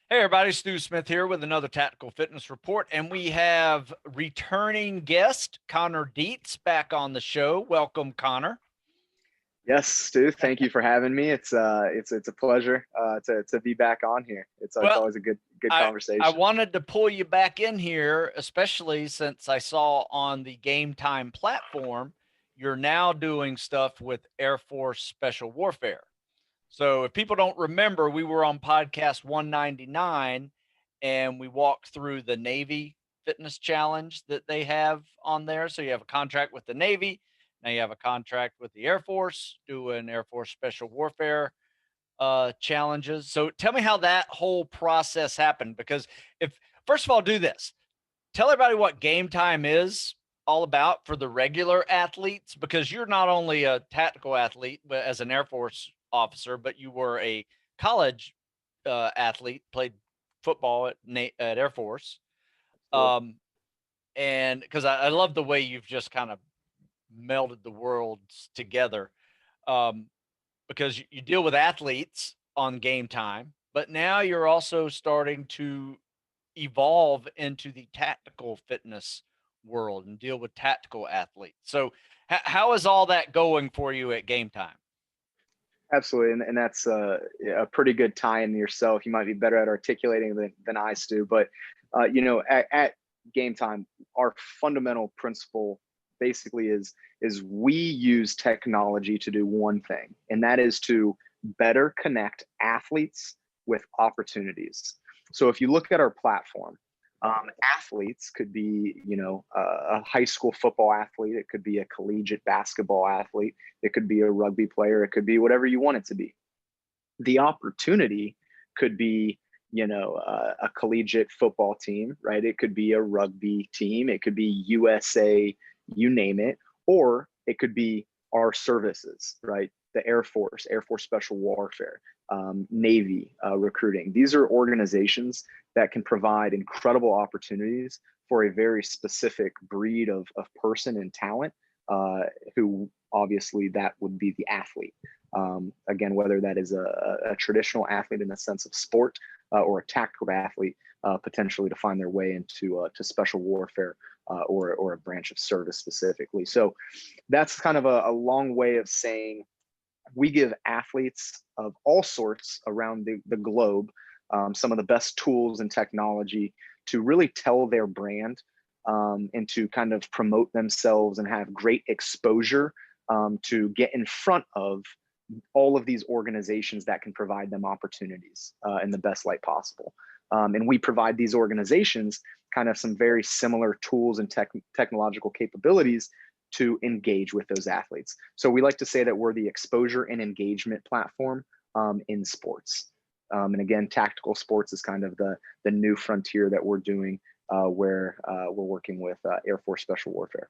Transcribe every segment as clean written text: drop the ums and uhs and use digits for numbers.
Hey everybody, Stu Smith here with another Tactical Fitness Report, and we have returning guest Connor Dietz back on the show. Welcome, Connor. Yes, Stu. Thank you for having me. It's a pleasure to be back on here. It's Well, always a good I conversation. wanted to pull you back in here, especially since I saw on the Game Time platform you're now doing stuff with Air Force Special Warfare. So if people don't remember, we were on podcast 199 and we walked through the Navy fitness challenge that they have on there. So you have a contract with the Navy. Now you have a contract with the Air Force doing Air Force Special Warfare challenges. So tell me how that whole process happened. Because if, first of all, do this, tell everybody what Game Time is all about for the regular athletes, because you're not only a tactical athlete as an Air Force officer, but you were a college athlete, played football at Air Force. Um, and because I love the way you've just kind of melded the worlds together, um, because you deal with athletes on Game Time, but now you're also starting to evolve into the tactical fitness world and deal with tactical athletes. So how is all that going for you at Game Time? Absolutely, and that's a pretty good tie in yourself. You might be better at articulating than I, Stu. But at Game Time, our fundamental principle basically is we use technology to do one thing, and that is to better connect athletes with opportunities. So if you look at our platform, athletes could be, a high school football athlete. It could be a collegiate basketball athlete. It could be a rugby player. It could be whatever you want it to be. The opportunity could be, a collegiate football team, right? It could be a rugby team. It could be USA, you name it, or it could be our services, right? The Air Force, Air Force Special Warfare, Navy recruiting. These are organizations that can provide incredible opportunities for a very specific breed of person and talent, who obviously that would be the athlete. Again, whether that is a traditional athlete in the sense of sport, or a tactical athlete, potentially to find their way into to special warfare, or a branch of service specifically. So that's kind of a long way of saying we give athletes of all sorts around the globe some of the best tools and technology to really tell their brand, and to kind of promote themselves and have great exposure, to get in front of all of these organizations that can provide them opportunities in the best light possible. And we provide these organizations kind of some very similar tools and technological capabilities to engage with those athletes. So we like to say that we're the exposure and engagement platform in sports. And again, tactical sports is kind of the new frontier that we're doing, where we're working with Air Force Special Warfare.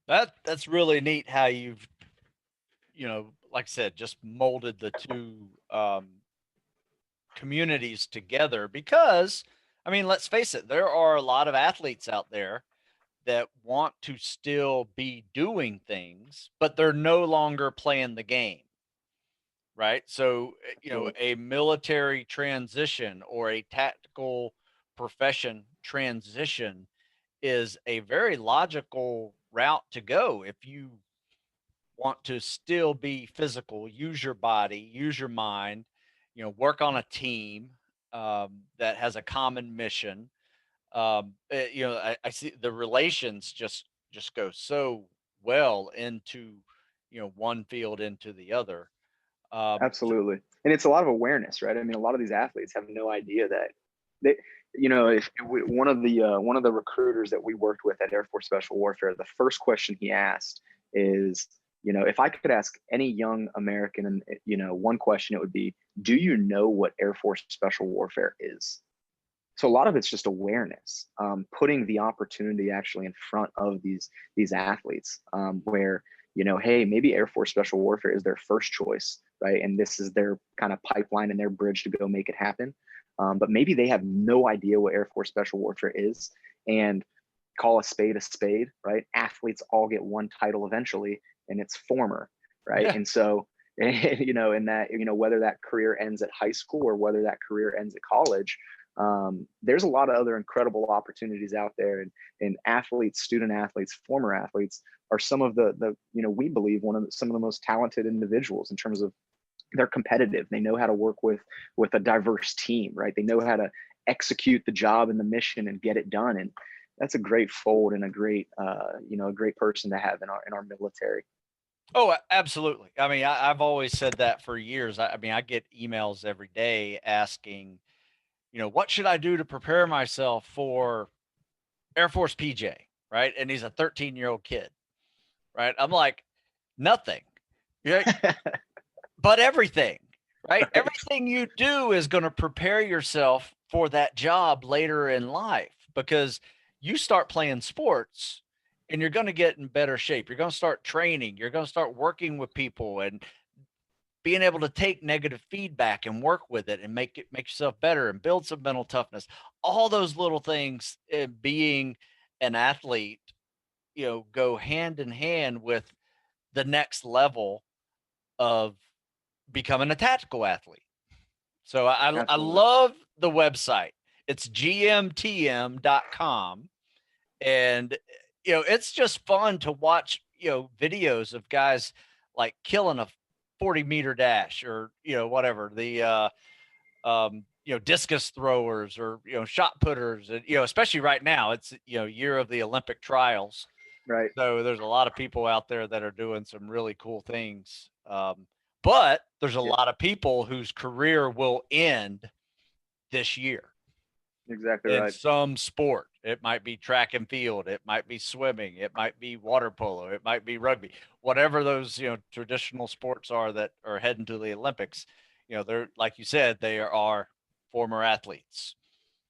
That's really neat how you've, like I said, just molded the two communities together. Because, I mean, let's face it, there are a lot of athletes out there that want to still be doing things, but they're no longer playing the game. Right. So, a military transition or a tactical profession transition is a very logical route to go if you want to still be physical, use your body, use your mind, work on a team that has a common mission. I see the relations just go so well into, one field into the other. So Absolutely. And it's a lot of awareness, right? I mean, a lot of these athletes have no idea that they, if one of the recruiters that we worked with at Air Force Special Warfare, the first question he asked is, if I could ask any young American, and one question, it would be, do you know what Air Force Special Warfare is? So a lot of it's just awareness, putting the opportunity actually in front of these athletes, where, hey, maybe Air Force Special Warfare is their first choice, right? And this is their kind of pipeline and their bridge to go make it happen. But maybe they have no idea what Air Force Special Warfare is, and call a spade, right? Athletes all get one title eventually, and it's former, right? yeah, And so, in that, whether that career ends at high school or whether that career ends at college, There's a lot of other incredible opportunities out there, and athletes, student athletes, former athletes are some of the we believe some of the most talented individuals in terms of they're competitive. They know how to work with a diverse team, right? They know how to execute the job and the mission and get it done. And that's a great fold and a great a great person to have in our military. Oh, absolutely. I mean, I've always said that for years. I mean, I get emails every day asking, what should I do to prepare myself for Air Force PJ? Right. And he's a 13-year-old kid. Right. I'm like, nothing. Yeah. But everything. Right. Right. Everything you do is going to prepare yourself for that job later in life, because you start playing sports and you're going to get in better shape. You're going to start training. You're going to start working with people and being able to take negative feedback and work with it and make yourself better and build some mental toughness. All those little things, being an athlete, go hand in hand with the next level of becoming a tactical athlete. So I Absolutely. love the website. It's gmtm.com. And, it's just fun to watch, videos of guys like killing a 40-meter dash, or, whatever discus throwers, or, shot putters. And, especially right now, it's, year of the Olympic trials. Right. So there's a lot of people out there that are doing some really cool things. But there's a Yeah, lot of people whose career will end this year exactly in right. some sport. It might be track and field, it might be swimming, it might be water polo, it might be rugby, whatever those, traditional sports are that are heading to the Olympics. They're, like you said, they are former athletes.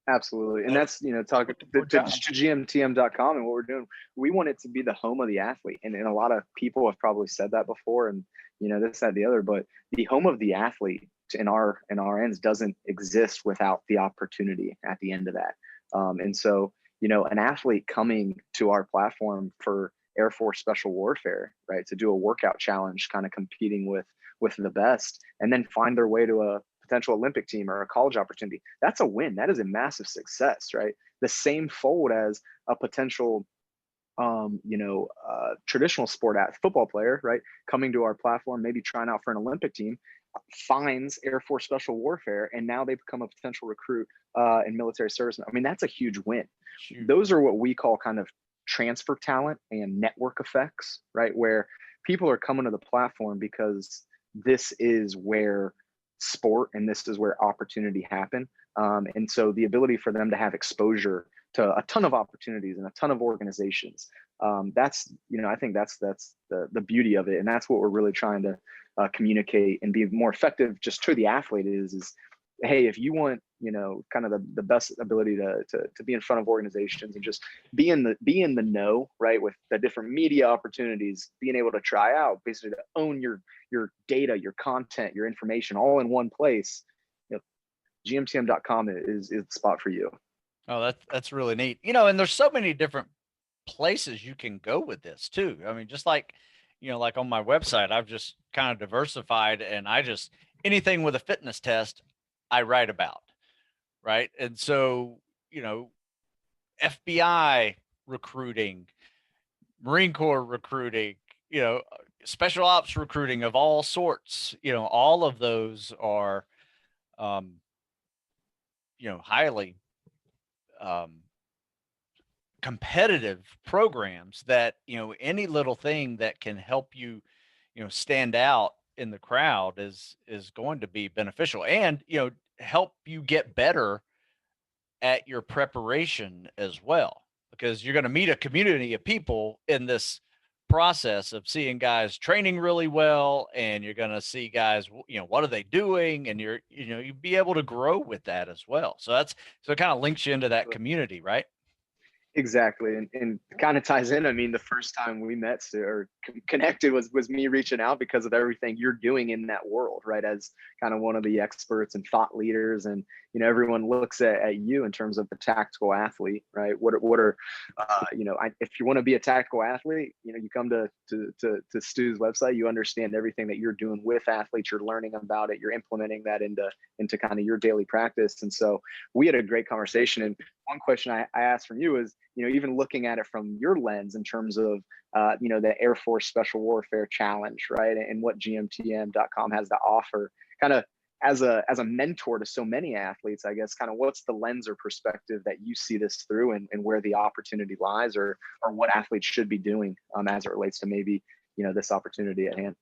Absolutely. And And that's, talking to gmtm.com, and what we're doing, we want it to be the home of the athlete. And a lot of people have probably said that before, and, this, that, the other, but the home of the athlete in our ends doesn't exist without the opportunity at the end of that. And so, an athlete coming to our platform for Air Force Special Warfare, right, to do a workout challenge, kind of competing with the best, and then find their way to a potential Olympic team or a college opportunity, that's a win. That is a massive success, right? The same fold as a potential traditional sport football player, right, coming to our platform, maybe trying out for an Olympic team, finds Air Force Special Warfare, and now they become a potential recruit in military service. I mean, that's a huge win. shoot. Those are what we call kind of transfer talent and network effects, right? Where people are coming to the platform because this is where sport and this is where opportunity happen. And so the ability for them to have exposure to a ton of opportunities and a ton of organizations, that's, I think that's the beauty of it. And that's what we're really trying to communicate and be more effective just to the athlete is hey, if you want, kind of the best ability to be in front of organizations and just be in the know, right, with the different media opportunities, being able to try out, basically to own your data, your content, your information all in one place, gmtm.com is the spot for you. Oh, that's really neat. And there's so many different places you can go with this too. I mean, just like, like on my website, I've just kind of diversified, and anything with a fitness test, I write about. Right. And so, FBI recruiting, Marine Corps recruiting, special ops recruiting of all sorts, all of those are, um, highly, um, competitive programs that, any little thing that can help you, stand out in the crowd is going to be beneficial, and, help you get better at your preparation as well, because you're going to meet a community of people in this process of seeing guys training really well, and you're going to see guys, what are they doing, and you be able to grow with that as well. So it kind of links you into that community, right? Exactly, and kind of ties in. I mean, the first time we met or connected was me reaching out because of everything you're doing in that world, right? As kind of one of the experts and thought leaders, and everyone looks at you in terms of the tactical athlete, right? What are if you want to be a tactical athlete, you come to Stu's website, you understand everything that you're doing with athletes, you're learning about it, you're implementing that into kind of your daily practice, and so we had a great conversation. And one question I asked from you is, even looking at it from your lens in terms of, the Air Force Special Warfare Challenge, right? And what gmtm.com has to offer, kind of as a mentor to so many athletes, I guess, kind of what's the lens or perspective that you see this through, and where the opportunity lies, or what athletes should be doing as it relates to maybe, this opportunity at hand?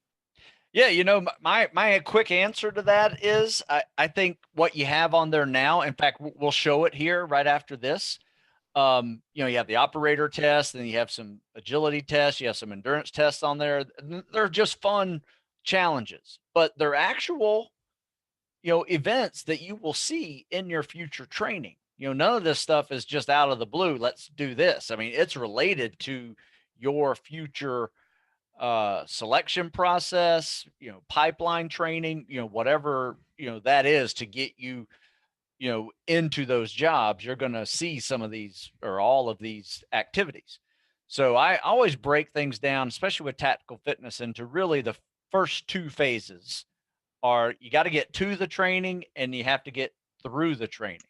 Yeah, my quick answer to that is I think what you have on there now, in fact, we'll show it here right after this. You have the operator test, and you have some agility tests, you have some endurance tests on there. They're just fun challenges, but they're actual, events that you will see in your future training. None of this stuff is just out of the blue. Let's do this. I mean, it's related to your future selection process, pipeline training, whatever, that is to get you, into those jobs. You're going to see some of these or all of these activities. So I always break things down, especially with tactical fitness, into really the first two phases are you got to get to the training and you have to get through the training.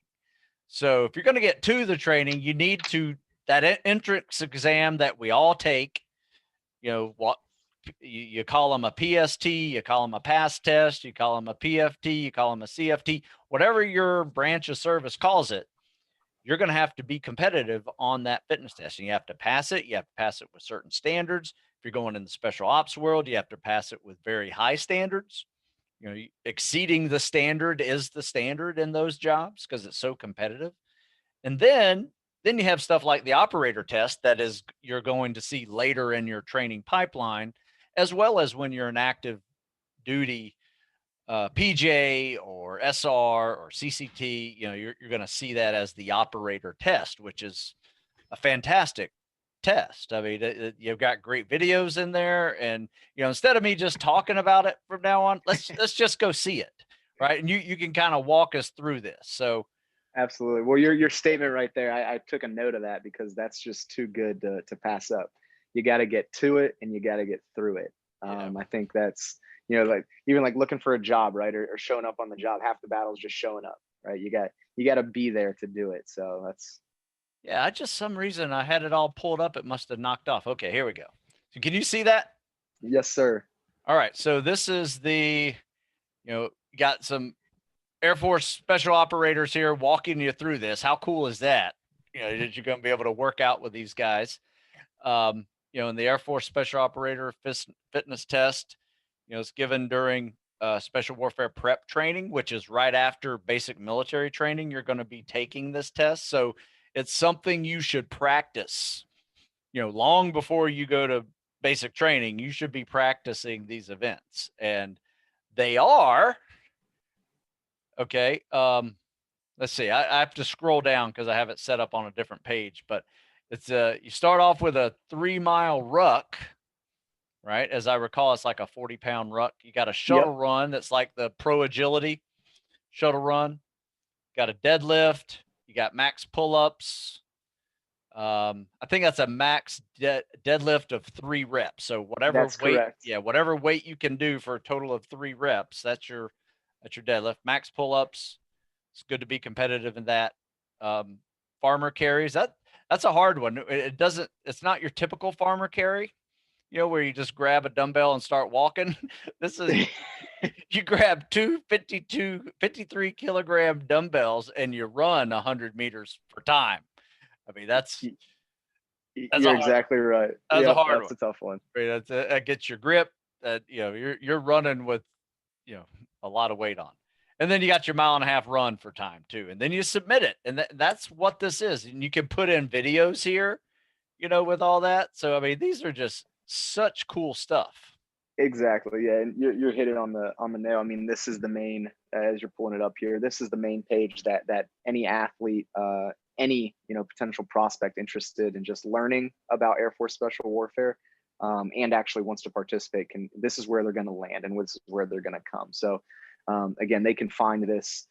So if you're going to get to the training, you need to, that entrance exam that we all take, what you call them a PST, you call them a pass test, you call them a PFT, you call them a CFT, whatever your branch of service calls it, you're going to have to be competitive on that fitness test. And you have to pass it. You have to pass it with certain standards. If you're going in the special ops world, you have to pass it with very high standards. Exceeding the standard is the standard in those jobs because it's so competitive. And then you have stuff like the operator test that is you're going to see later in your training pipeline, as well as when you're an active duty PJ or SR or CCT. You're going to see that as the operator test, which is a fantastic test. I mean, you've got great videos in there, and instead of me just talking about it from now on, let's just go see it, right? And you can kind of walk us through this. So Absolutely. Well, your statement right there, I took a note of that because that's just too good to pass up. You got to get to it and you got to get through it. yeah, I think that's, like even like looking for a job, right? Or showing up on the job. Half the battle is just showing up, right? You got to be there to do it. So that's, yeah. I just some reason I had it all pulled up. It must have knocked off. Okay, here we go. So can you see that? yes, sir. All right. So this is the, got some Air Force special operators here walking you through this. How cool is that? That you're going to be able to work out with these guys. In the Air Force Special Operator Fitness Test, it's given during special warfare prep training, which is right after basic military training. You're going to be taking this test. So it's something you should practice, long before you go to basic training. You should be practicing these events, and they are okay. Let's see. I have to scroll down because I have it set up on a different page, but it's you start off with a 3-mile ruck, right? As I recall, it's like a 40-pound ruck. You got a shuttle Yep. run that's like the pro agility shuttle run. Got a deadlift. You got max pull-ups. I think that's a max deadlift of 3 reps. So whatever That's weight, correct. yeah, whatever weight you can do for a total of 3 reps, that's your deadlift. Max pull-ups. It's good to be competitive in that. Farmer carries, that's a hard one. It's not your typical farmer carry, where you just grab a dumbbell and start walking. This is you grab 53-kilogram dumbbells and you run 100 meters for time. I mean, that's a You're hard exactly right. that's a Yep, hard that's one. a tough one. I mean, that gets your grip. That you're running with a lot of weight on. And then you got your 1.5 mile run for time too. And then you submit it. And that's what this is. And you can put in videos here, with all that. So I mean, these are just such cool stuff. Exactly. Yeah, and you're hitting on the nail. I mean, this is the main, as you're pulling it up here. This is the main page that any athlete any, potential prospect interested in just learning about Air Force Special Warfare, and actually wants to participate, this is where they're going to land, and this is where they're going to come. So again, they can find this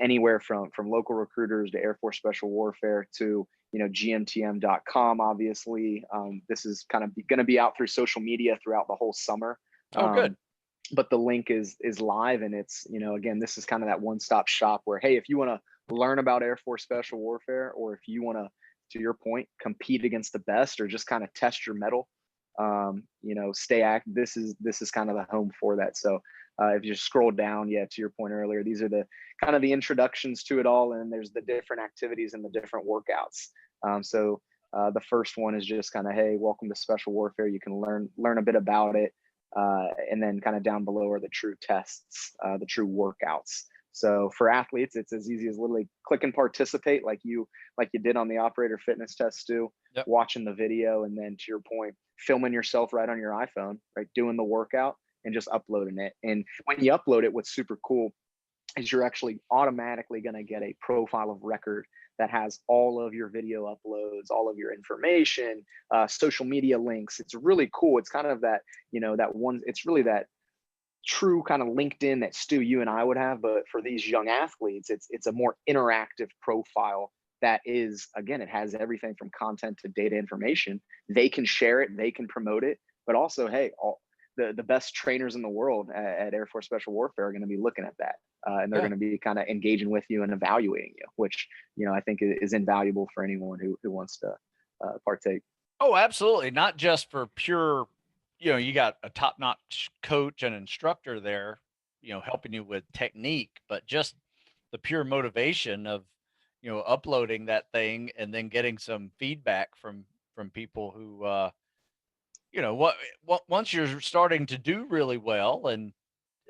anywhere from local recruiters to Air Force Special Warfare to, gmtm.com. Obviously, this is kind of going to be out through social media throughout the whole summer. Oh, good. But the link is live, and it's, again, this is kind of that one-stop shop where, hey, if you want to learn about Air Force Special Warfare, or if you want to your point, compete against the best, or just kind of test your mettle, stay active, this is kind of the home for that. So if you scroll down, to your point earlier, these are the kind of the introductions to it all, and there's the different activities and the different workouts. So the first one is just kind of, hey, welcome to Special Warfare. You can learn a bit about it. And then kind of down below are the true tests, the true workouts. So for athletes, it's as easy as literally click and participate, like you did on the operator fitness test, Stu. Yep. Watching the video, and then to your point, filming yourself right on your iPhone, right, doing the workout and just uploading it. And when you upload it, what's super cool is you're actually automatically going to get a profile of record that has all of your video uploads, all of your information, social media links. It's really cool. It's kind of that, that one, it's really that true kind of LinkedIn that Stu, you and I would have, but for these young athletes, it's a more interactive profile that is, again, it has everything from content to data information. They can share it, they can promote it, but also, hey, the best trainers in the world at Air Force Special Warfare are going to be looking at that. And they're going to be kind of engaging with you and evaluating you, which, I think is invaluable for anyone who wants to partake. Oh, absolutely. Not just for pure, you got a top-notch coach and instructor there, helping you with technique, but just the pure motivation of, uploading that thing and then getting some feedback from people who, what once you're starting to do really well, and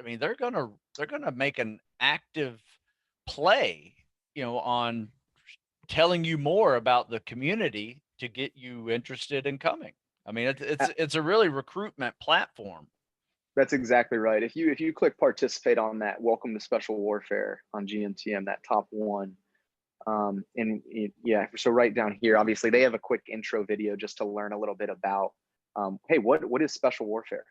I mean, they're gonna make an active play, on telling you more about the community to get you interested in coming. I mean, it's a really recruitment platform. That's exactly right. If you click participate on that, welcome to Special Warfare on GMTM, that top one. So right down here, obviously they have a quick intro video just to learn a little bit about, hey, what is Special Warfare?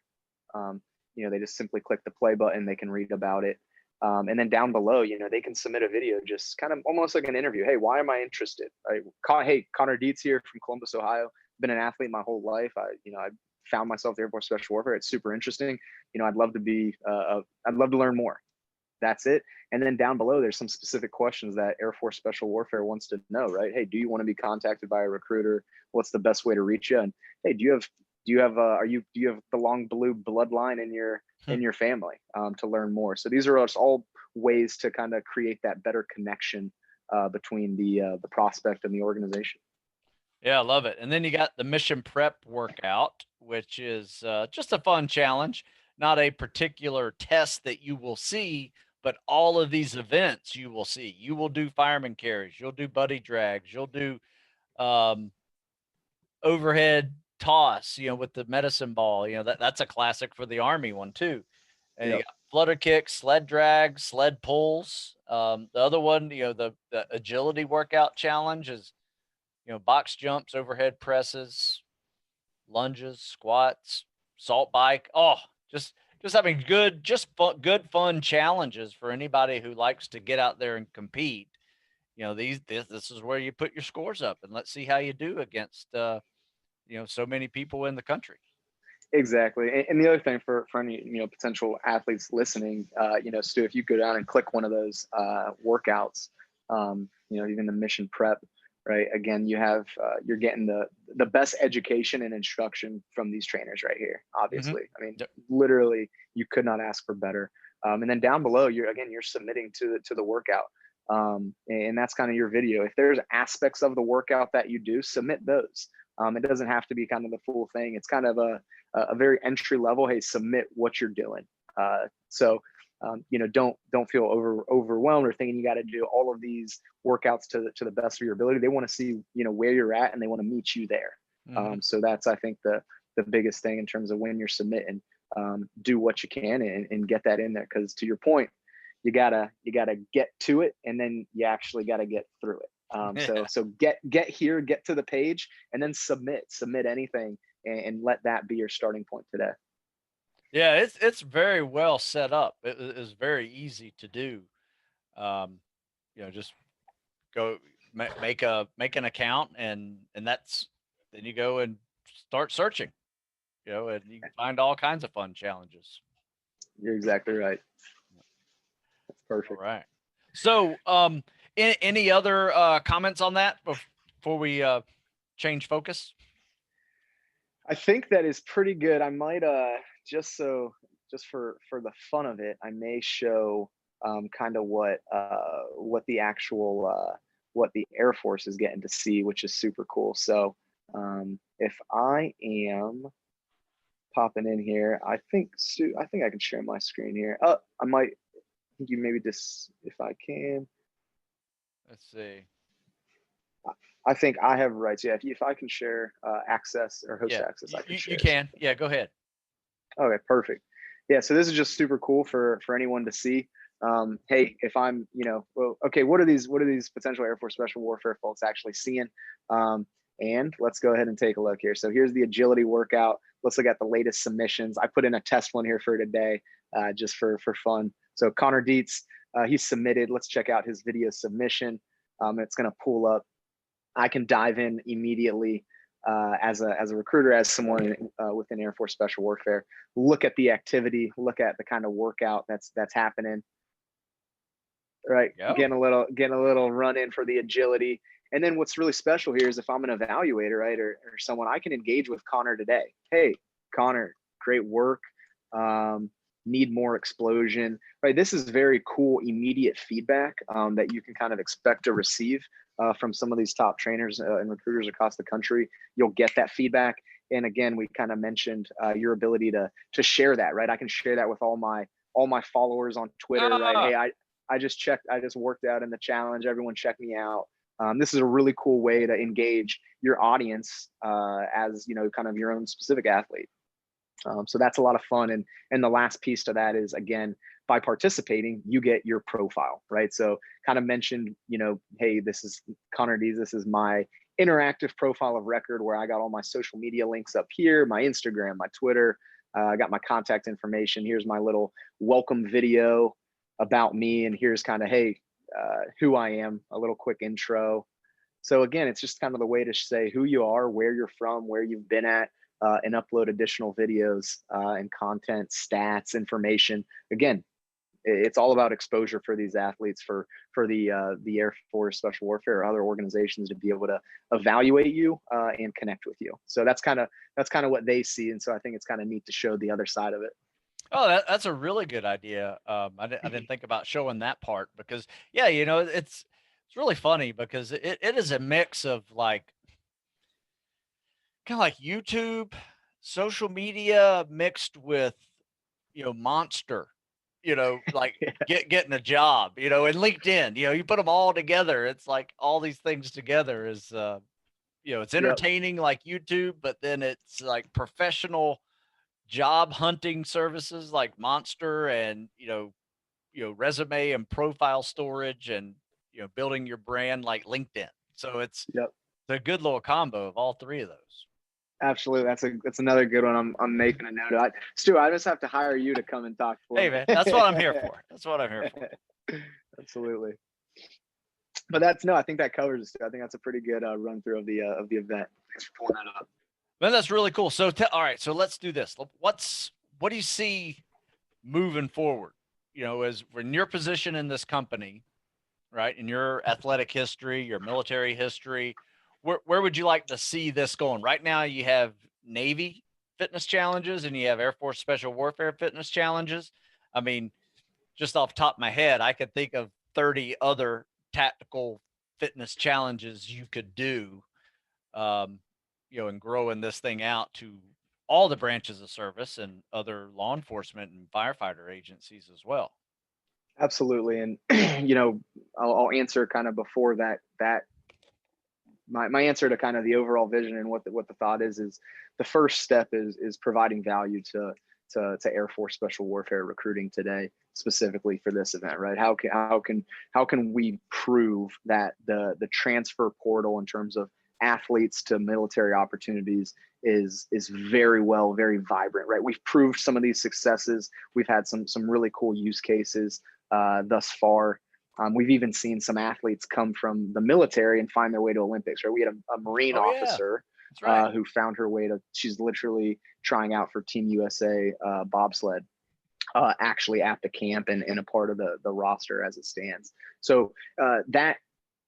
They just simply click the play button, they can read about it. And then down below, they can submit a video, just kind of almost like an interview. Hey, why am I interested? Hey, Connor Dietz here from Columbus, Ohio. Been an athlete my whole life. I found myself at Air Force Special Warfare. It's super interesting. I'd love to learn more. That's it. And then down below, there's some specific questions that Air Force Special Warfare wants to know, right? Hey, do you want to be contacted by a recruiter? What's the best way to reach you? And hey, do you have the long blue bloodline in your family, to learn more? So these are all ways to kind of create that better connection between the prospect and the organization. Yeah, I love it. And then you got the mission prep workout, which is just a fun challenge, not a particular test that you will see, but all of these events you will see. You will do fireman carries, you'll do buddy drags, you'll do overhead toss, with the medicine ball. That's a classic for the Army one too. And you got flutter kicks, sled drags, sled pulls. The other one, the agility workout challenge is, box jumps, overhead presses, lunges, squats, salt bike. Oh, just having good fun challenges for anybody who likes to get out there and compete. This is where you put your scores up, and let's see how you do against so many people in the country. Exactly. And the other thing for any, potential athletes listening, Stu, if you go down and click one of those workouts, even the mission prep, right? Again, you're getting the best education and instruction from these trainers right here, obviously. I mean, literally, you could not ask for better. And then down below, you're submitting to the workout. And that's kind of your video. If there's aspects of the workout that you do, submit those. It doesn't have to be kind of the full thing. It's kind of a very entry level. Hey, submit what you're doing. Don't feel overwhelmed or thinking you got to do all of these workouts to the best of your ability. They want to see, where you're at, and they want to meet you there. So that's, I think, the biggest thing in terms of when you're submitting. Do what you can and get that in there, because to your point, you gotta get to it, and then you actually gotta get through it. So get here, get to the page, and then submit anything, and let that be your starting point today. Yeah, it's very well set up. It is very easy to do. Um, just go make an account, and that's then you go and start searching. And you can find all kinds of fun challenges. You're exactly right. That's All perfect. right. So, any other comments on that before we change focus? I think that is pretty good. I might just for the fun of it, I may show kind of what the actual what the Air Force is getting to see, which is super cool. So if I am popping in here, I think I can share my screen here. I might think you maybe just if I can. Let's see. I think I have rights. Yeah, if I can share access or host Yeah, access, I can share. you can. Yeah, go ahead. Okay, perfect. Yeah, so this is just super cool for anyone to see. Hey, if I'm, well, okay, what are these potential Air Force Special Warfare folks actually seeing? And let's go ahead and take a look here. So here's the agility workout. Let's look at the latest submissions. I put in a test one here for today, just for fun. So Connor Dietz, he's submitted. Let's check out his video submission. It's going to pull up. I can dive in immediately as a recruiter, as someone within Air Force Special Warfare. Look at the activity, look at the kind of workout that's happening. Right, getting a little run in for the agility. And then what's really special here is if I'm an evaluator, right, or someone, I can engage with Connor today. Hey, Connor, great work. Need more explosion, right? This is very cool, immediate feedback that you can kind of expect to receive from some of these top trainers and recruiters across the country. You'll get that feedback. And again, we kind of mentioned your ability to share that, right? I can share that with all my followers on Twitter, right? Hey, I just worked out in the challenge. Everyone check me out. This is a really cool way to engage your audience as, kind of your own specific athlete. So that's a lot of fun. And the last piece to that is, again, by participating, you get your profile, right? So kind of mentioned, hey, this is Connor Dietz. This is my interactive profile of record where I got all my social media links up here, my Instagram, my Twitter. I got my contact information. Here's my little welcome video about me. And here's kind of, hey, who I am, a little quick intro. So again, it's just kind of the way to say who you are, where you're from, where you've been at, and upload additional videos and content, stats, information. Again, it's all about exposure for these athletes, for the Air Force Special Warfare or other organizations to be able to evaluate you and connect with you. So that's kind of what they see, and so I think it's kind of neat to show the other side of it. Oh, that's a really good idea. I didn't think about showing that part because, yeah, it's really funny because it is a mix of like kind of like YouTube, social media mixed with Monster, like Yeah. getting a job, and LinkedIn. You put them all together. It's like all these things together is it's Yep. entertaining like YouTube, but then it's like professional job hunting services like Monster, and resume and profile storage, and building your brand like LinkedIn. So it's Yep. a good little combo of all three of those. Absolutely. That's another good one. I'm making a note of. Stu, I just have to hire you to come and talk for Hey me. man, that's what I'm here for. That's what I'm here for. Absolutely. But I think that covers it. I think that's a pretty good run through of the event. Thanks for pulling that up. Man, that's really cool. So, all right. So let's do this. What do you see moving forward? As we're in your position in this company, right? In your athletic history, your military history, where would you like to see this going? Right now, you have Navy fitness challenges and you have Air Force Special Warfare fitness challenges. I mean, just off the top of my head, I could think of 30 other tactical fitness challenges you could do, um, and growing this thing out to all the branches of service and other law enforcement and firefighter agencies as well. Absolutely. And I'll answer kind of before that my answer to kind of the overall vision and what the thought is the first step is providing value to to Air Force Special Warfare recruiting today, specifically for this event, right? How can we prove that the transfer portal in terms of athletes to military opportunities is very vibrant, right? We've proved some of these successes. We've had some really cool use cases thus far. We've even seen some athletes come from the military and find their way to Olympics, right? We had a Marine officer right. who found her way to, she's literally trying out for Team USA bobsled, actually at the camp and a part of the roster as it stands. So that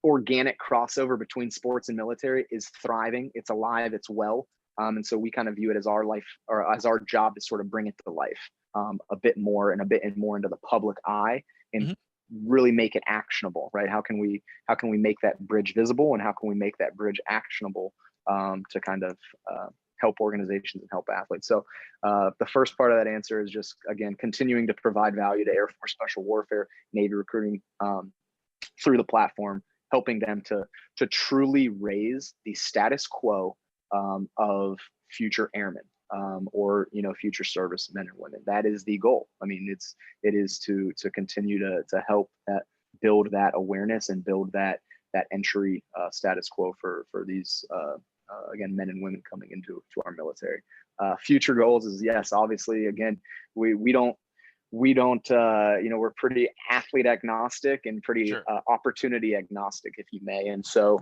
organic crossover between sports and military is thriving. It's alive. It's well. And so we kind of view it as our life, or as our job to sort of bring it to life a bit more into the public eye, and really make it actionable, right? How can we make that bridge visible, and how can we make that bridge actionable to kind of help organizations and help athletes? So the first part of that answer is just, again, continuing to provide value to Air Force Special Warfare, Navy recruiting through the platform, helping them to truly raise the status quo of future airmen or future service men and women. That is the goal. I mean, it is to continue to help that, build that awareness and build that entry status quo for these again, men and women coming into our military. Future goals is, yes, obviously, again, we don't we're pretty athlete agnostic and pretty opportunity agnostic, if you may. And so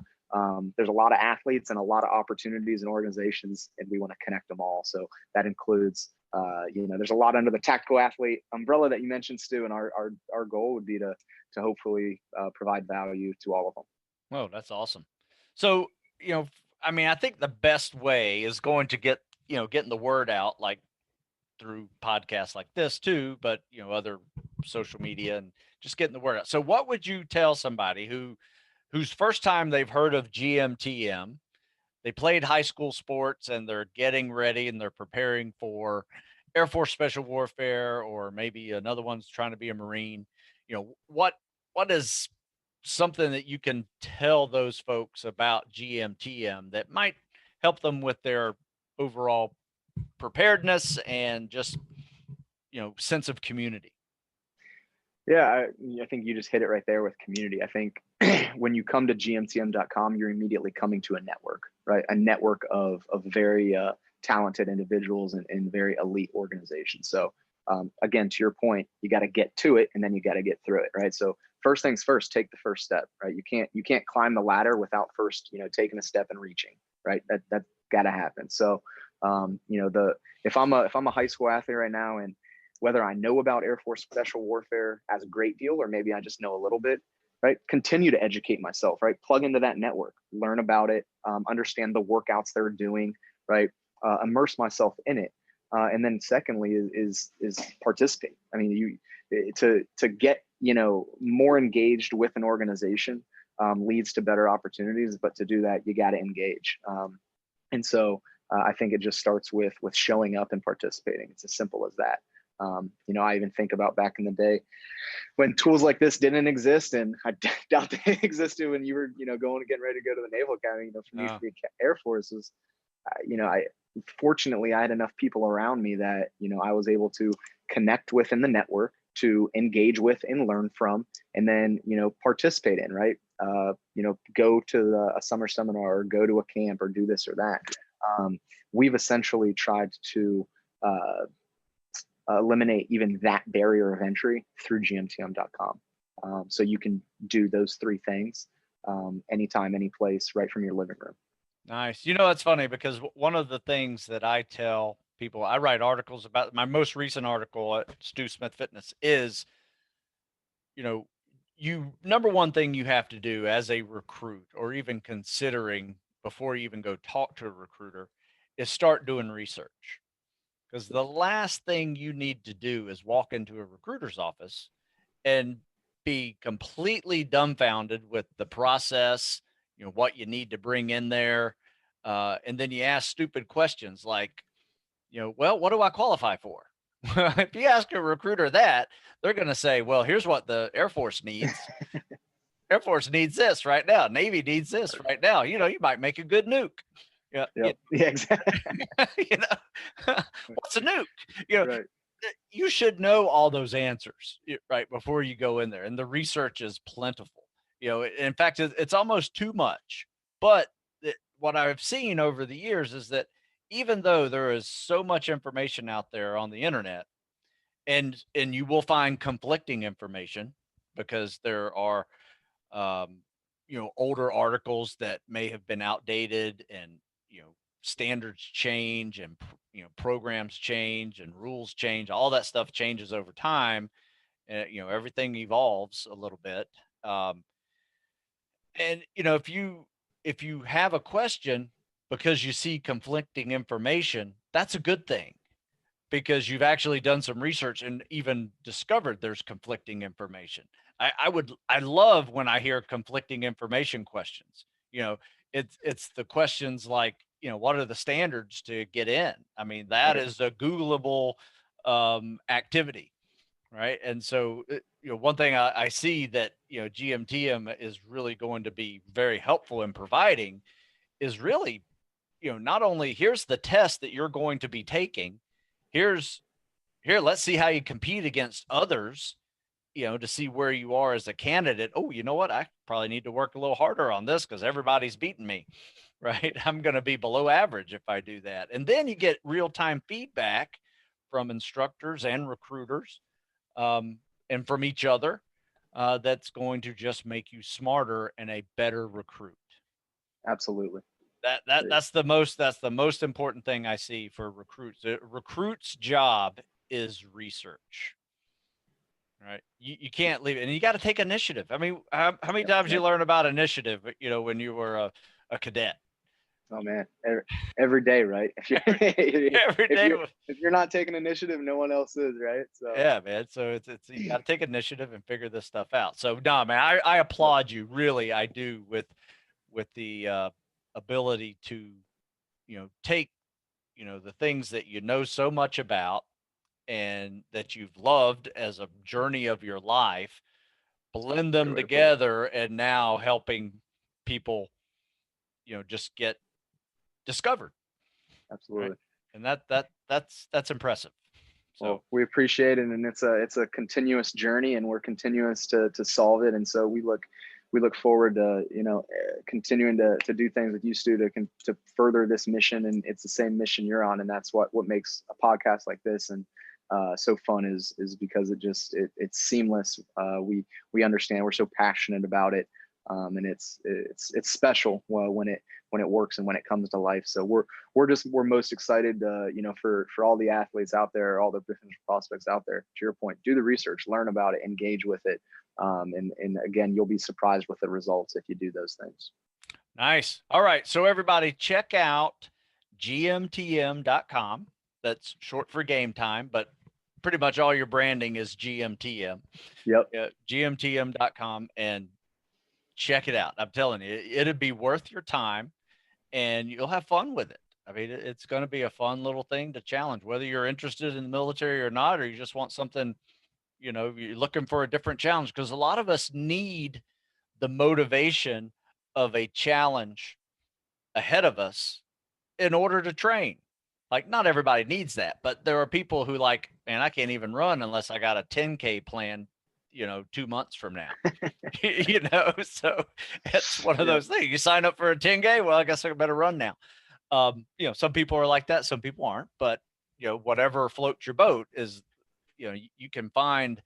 there's a lot of athletes and a lot of opportunities and organizations, and we want to connect them all. So that includes there's a lot under the tactical athlete umbrella that you mentioned, Stu, and our goal would be to hopefully provide value to all of them. Oh, that's awesome. So, I mean, I think the best way is going to getting the word out, like through podcasts like this too, but other social media and just getting the word out. So what would you tell somebody whose first time they've heard of GMTM, they played high school sports and they're getting ready and they're preparing for Air Force Special Warfare, or maybe another one's trying to be a Marine? What is something that you can tell those folks about GMTM that might help them with their overall preparedness and just sense of community? Yeah, I think you just hit it right there with community. I think when you come to gmtm.com, you're immediately coming to a network, right? A network of very talented individuals and very elite organizations. So again, to your point, you got to get to it, and then you got to get through it, right? So first things first, take the first step, right? You can't climb the ladder without first taking a step and reaching, right? That got to happen. So if I'm a high school athlete right now, and whether I know about Air Force Special Warfare as a great deal, or maybe I just know a little bit, right? Continue to educate myself, right? Plug into that network, learn about it, understand the workouts they're doing, right? Immerse myself in it. And then secondly is participate. I mean, to get, more engaged with an organization leads to better opportunities, but to do that, you got to engage. And so I think it just starts with showing up and participating. It's as simple as that. I even think about back in the day when tools like this didn't exist, and I doubt they existed when you were, getting ready to go to the Naval Academy. For me, for the Air Force was, fortunately I had enough people around me that, I was able to connect with in the network, to engage with and learn from, and then, participate in, right? Go to a summer seminar, or go to a camp, or do this or that. We've essentially tried to eliminate even that barrier of entry through gmtm.com. So you can do those three things anytime, any place, right from your living room. Nice. It's funny because one of the things that I tell people, I write articles about. My most recent article at Stu Smith Fitness is, number one thing you have to do as a recruit, or even considering before you even go talk to a recruiter, is start doing research. Because the last thing you need to do is walk into a recruiter's office and be completely dumbfounded with the process, what you need to bring in there. And then you ask stupid questions like, well, what do I qualify for? If you ask a recruiter that, they're going to say, well, here's what the Air Force needs. Air Force needs this right now. Navy needs this right now. You might make a good nuke. Yeah, Yep. Yeah, exactly. you know, what's a nuke? You know, Right. you should know all those answers right before you go in there, and the research is plentiful. You know, in fact, it's almost too much. But what I've seen over the years is that even though there is so much information out there on the internet, and you will find conflicting information because there are um, older articles that may have been outdated, and standards change, and programs change, and rules change. All that stuff changes over time. Everything evolves a little bit. um, and if you have a question because you see conflicting information, that's a good thing, because you've actually done some research and even discovered there's conflicting information. I love when I hear conflicting information questions. It's the questions like, what are the standards to get in? I mean, that Right. is a Googleable activity, right? And so, one thing I see that GMTM is really going to be very helpful in providing is really, not only here's the test that you're going to be taking, here's here, let's see how you compete against others, to see where you are as a candidate. Oh, you know what? I probably need to work a little harder on this because everybody's beating me, right? I'm going to be below average if I do that. And then you get real time feedback from instructors and recruiters, um, and from each other. That's going to just make you smarter and a better recruit. Absolutely. That's the most important thing I see for recruits. A recruit's job is research. Right. You can't leave it. And you got to take initiative. I mean, how many Yep. times you Yep. learn about initiative, when you were a cadet? Oh man, every day, right? If you're Every if day. you're not taking initiative, no one else is, right? So Yeah, man. So it's you got to take initiative and figure this stuff out. So no, man, I applaud you. Really, I do, with the ability to, take, the things that you know so much about and that you've loved as a journey of your life, blend them enjoy it. together, and now helping people, just get discovered, right? Absolutely. And that's impressive. So, Well, we appreciate it, and it's a continuous journey, and we're continuous to solve it. And so we look forward to continuing to do things with you, Stu, to further this mission. And it's the same mission you're on, and that's what makes a podcast like this and so fun is because it's seamless. We understand, we're so passionate about it, and it's special when it works and when it comes to life. So we're most excited, for all the athletes out there, all the potential prospects out there. To your point, do the research, learn about it, engage with it, and again, you'll be surprised with the results if you do those things. nice. All right. So everybody check out gmtm.com. That's short for game time, but pretty much all your branding is GMTM. Yep. gmtm.com, and check it out. I'm telling you, it'd be worth your time, and you'll have fun with it. I mean, it's going to be a fun little thing to challenge, whether you're interested in the military or not, or you just want something, you're looking for a different challenge, because a lot of us need the motivation of a challenge ahead of us in order to train. Like, not everybody needs that, but there are people who like, man, I can't even run unless I got a 10K plan, 2 months from now. So it's one of Yep. those things. You sign up for a 10K, well, I guess I better run now. Some people are like that, some people aren't, but whatever floats your boat is, you can find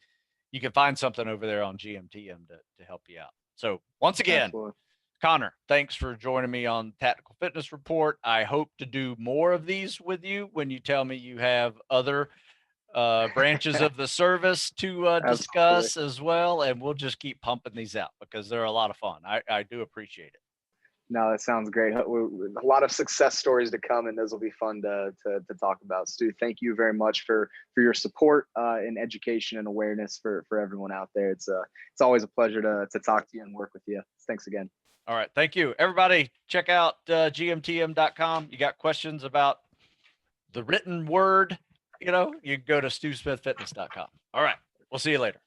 something over there on GMTM to help you out. So once again, Absolutely. Connor, thanks for joining me on Tactical Fitness Report. I hope to do more of these with you when you tell me you have other branches of the service to Absolutely. discuss as well, and we'll just keep pumping these out because they're a lot of fun. I do appreciate it. No, that sounds great. A lot of success stories to come, and those will be fun to talk about. Stu, thank you very much for your support and education and awareness for everyone out there. It's always a pleasure to talk to you and work with you. Thanks again. All right, thank you, everybody. Check out gmtm.com. You got questions about the written word, you can go to stewsmithfitness.com. All right, we'll see you later.